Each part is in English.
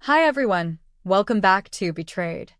Hi everyone, welcome back to Betrayed.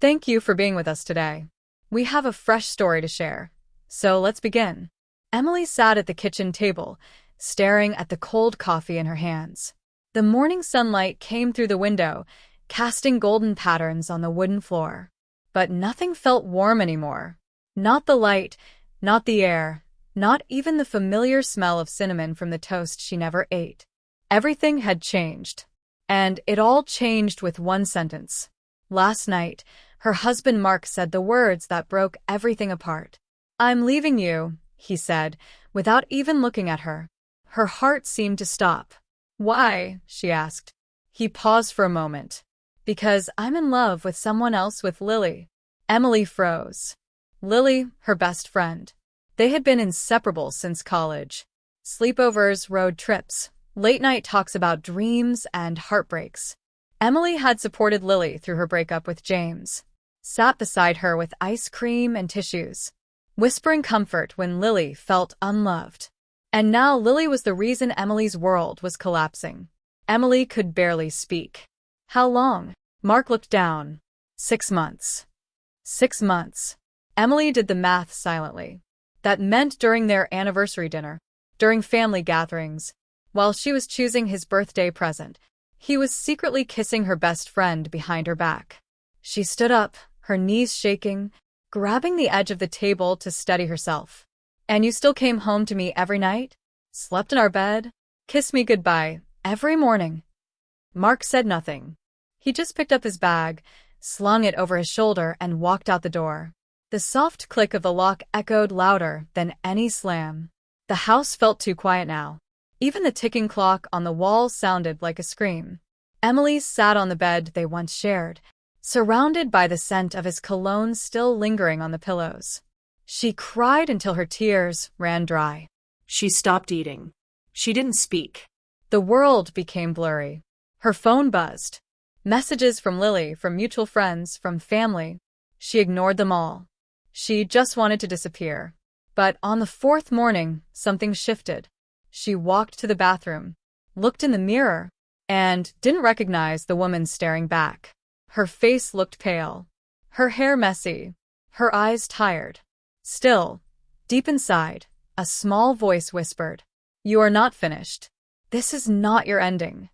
Thank you for being with us today. We have a fresh story to share, so let's begin. Emily sat at the kitchen table, staring at the cold coffee in her hands. The morning sunlight came through the window, casting golden patterns on the wooden floor. But nothing felt warm anymore. Not the light, not the air, not even the familiar smell of cinnamon from the toast she never ate. Everything had changed. And it all changed with one sentence. Last night, her husband Mark said the words that broke everything apart. "I'm leaving you," he said, without even looking at her. Her heart seemed to stop. "Why?" she asked. He paused for a moment. "Because I'm in love with someone else, with Lily." Emily froze. Lily, her best friend. They had been inseparable since college. Sleepovers, road trips, late-night talks about dreams and heartbreaks. Emily had supported Lily through her breakup with James, sat beside her with ice cream and tissues, whispering comfort when Lily felt unloved. And now Lily was the reason Emily's world was collapsing. Emily could barely speak. "How long?" Mark looked down. 6 months. 6 months. Emily did the math silently. That meant during their anniversary dinner, during family gatherings, while she was choosing his birthday present, he was secretly kissing her best friend behind her back. She stood up, her knees shaking, grabbing the edge of the table to steady herself. "And you still came home to me every night? Slept in our bed? Kissed me goodbye every morning?" Mark said nothing. He just picked up his bag, slung it over his shoulder, and walked out the door. The soft click of the lock echoed louder than any slam. The house felt too quiet now. Even the ticking clock on the wall sounded like a scream. Emily sat on the bed they once shared, surrounded by the scent of his cologne still lingering on the pillows. She cried until her tears ran dry. She stopped eating. She didn't speak. The world became blurry. Her phone buzzed. Messages from Lily, from mutual friends, from family. She ignored them all. She just wanted to disappear. But on the 4th morning, something shifted. She walked to the bathroom, looked in the mirror, and didn't recognize the woman staring back. Her face looked pale, her hair messy, her eyes tired. Still, deep inside, a small voice whispered, "You are not finished. This is not your ending."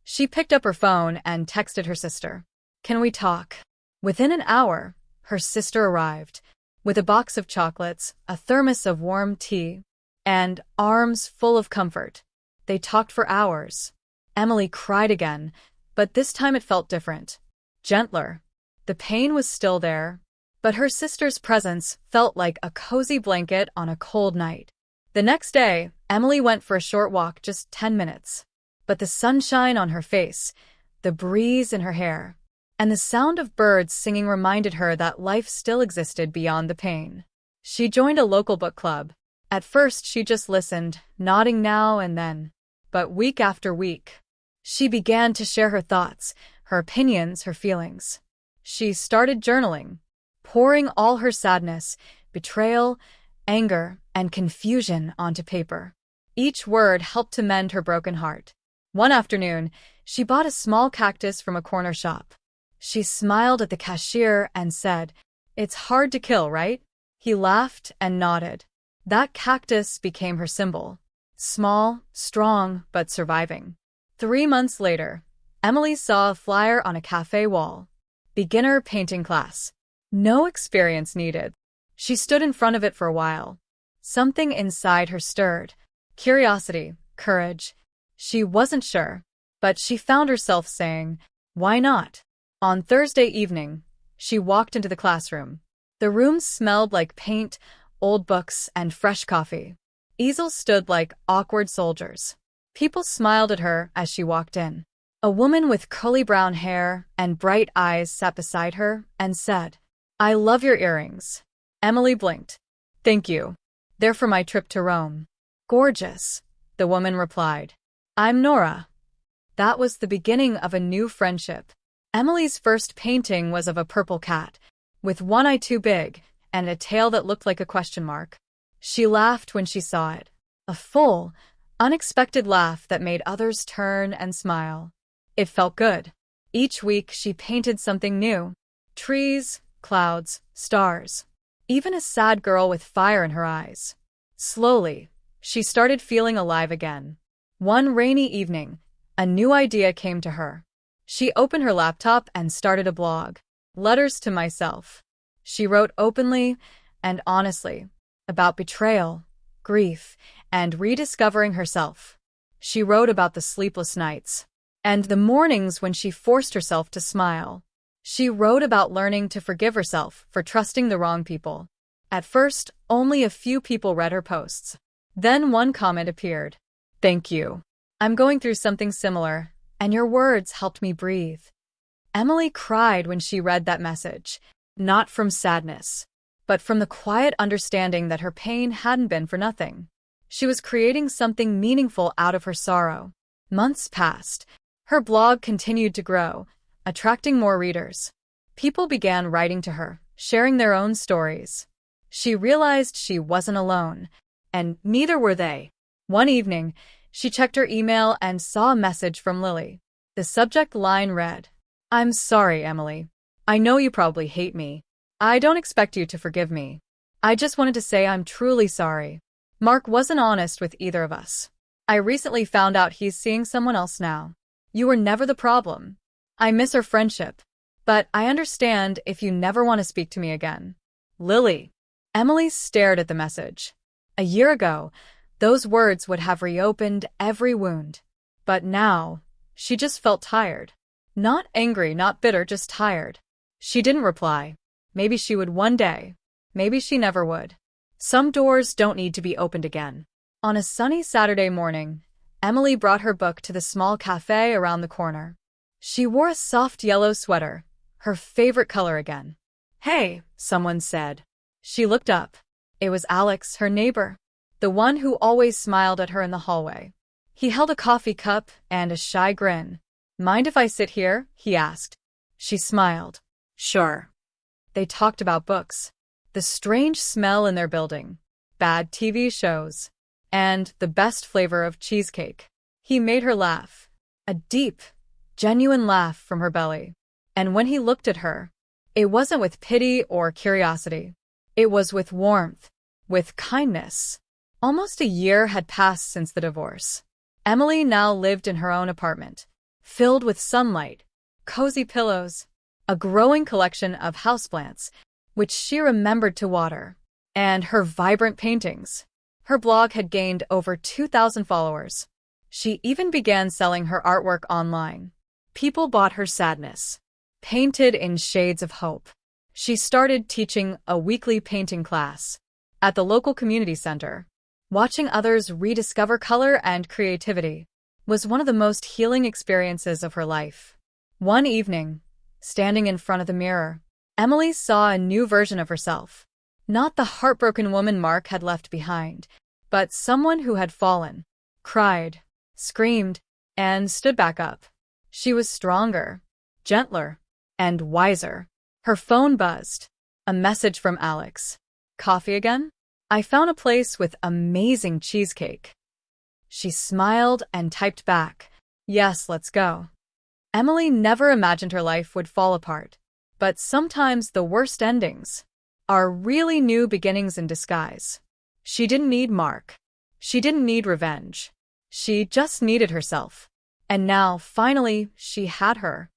She picked up her phone and texted her sister. "Can we talk?" Within an hour, her sister arrived, with a box of chocolates, a thermos of warm tea, and arms full of comfort. They talked for hours. Emily cried again, but this time it felt different. Gentler. The pain was still there, but her sister's presence felt like a cozy blanket on a cold night. The next day, Emily went for a short walk, just 10 minutes. But the sunshine on her face, the breeze in her hair, and the sound of birds singing reminded her that life still existed beyond the pain. She joined a local book club. At first, she just listened, nodding now and then. But week after week, she began to share her thoughts, her opinions, her feelings. She started journaling, pouring all her sadness, betrayal, anger, and confusion onto paper. Each word helped to mend her broken heart. One afternoon, she bought a small cactus from a corner shop. She smiled at the cashier and said, "It's hard to kill, right?" He laughed and nodded. That cactus became her symbol. Small, strong, but surviving. 3 months later, Emily saw a flyer on a cafe wall. Beginner painting class. No experience needed. She stood in front of it for a while. Something inside her stirred. Curiosity, courage. She wasn't sure, but she found herself saying, "Why not?" On Thursday evening, she walked into the classroom. The room smelled like paint, old books, and fresh coffee. Easels stood like awkward soldiers. People smiled at her as she walked in. A woman with curly brown hair and bright eyes sat beside her and said, "I love your earrings." Emily blinked. "Thank you. They're for my trip to Rome." "Gorgeous," the woman replied. "I'm Nora." That was the beginning of a new friendship. Emily's first painting was of a purple cat, with one eye too big and a tail that looked like a question mark. She laughed when she saw it. A full, unexpected laugh that made others turn and smile. It felt good. Each week she painted something new. Trees, clouds, stars. Even a sad girl with fire in her eyes. Slowly, she started feeling alive again. One rainy evening, a new idea came to her. She opened her laptop and started a blog. Letters to myself. She wrote openly and honestly about betrayal, grief, and rediscovering herself. She wrote about the sleepless nights and the mornings when she forced herself to smile. She wrote about learning to forgive herself for trusting the wrong people. At first, only a few people read her posts. Then one comment appeared. "Thank you. I'm going through something similar, and your words helped me breathe." Emily cried when she read that message, not from sadness, but from the quiet understanding that her pain hadn't been for nothing. She was creating something meaningful out of her sorrow. Months passed. Her blog continued to grow, attracting more readers. People began writing to her, sharing their own stories. She realized she wasn't alone, and neither were they. One evening, she checked her email and saw a message from Lily. The subject line read, "I'm sorry, Emily. I know you probably hate me. I don't expect you to forgive me. I just wanted to say I'm truly sorry. Mark wasn't honest with either of us. I recently found out he's seeing someone else now. You were never the problem. I miss our friendship, but I understand if you never want to speak to me again. Lily." Emily stared at the message. A year ago, those words would have reopened every wound. But now, she just felt tired. Not angry, not bitter, just tired. She didn't reply. Maybe she would one day. Maybe she never would. Some doors don't need to be opened again. On a sunny Saturday morning, Emily brought her book to the small cafe around the corner. She wore a soft yellow sweater, her favorite color again. "Hey," someone said. She looked up. It was Alex, her neighbor, the one who always smiled at her in the hallway. He held a coffee cup and a shy grin. "Mind if I sit here?" he asked. She smiled. "Sure." They talked about books, the strange smell in their building, bad TV shows, and the best flavor of cheesecake. He made her laugh, a deep, genuine laugh from her belly. And when he looked at her, it wasn't with pity or curiosity. It was with warmth, with kindness. Almost a year had passed since the divorce. Emily now lived in her own apartment, filled with sunlight, cozy pillows, a growing collection of houseplants, which she remembered to water, and her vibrant paintings. Her blog had gained over 2,000 followers. She even began selling her artwork online. People bought her sadness, painted in shades of hope. She started teaching a weekly painting class at the local community center. Watching others rediscover color and creativity was one of the most healing experiences of her life. One evening, standing in front of the mirror, Emily saw a new version of herself. Not the heartbroken woman Mark had left behind, but someone who had fallen, cried, screamed, and stood back up. She was stronger, gentler, and wiser. Her phone buzzed. A message from Alex. "Coffee again? I found a place with amazing cheesecake." She smiled and typed back, "Yes, let's go." Emily never imagined her life would fall apart, but sometimes the worst endings are really new beginnings in disguise. She didn't need Mark. She didn't need revenge. She just needed herself. And now, finally, she had her.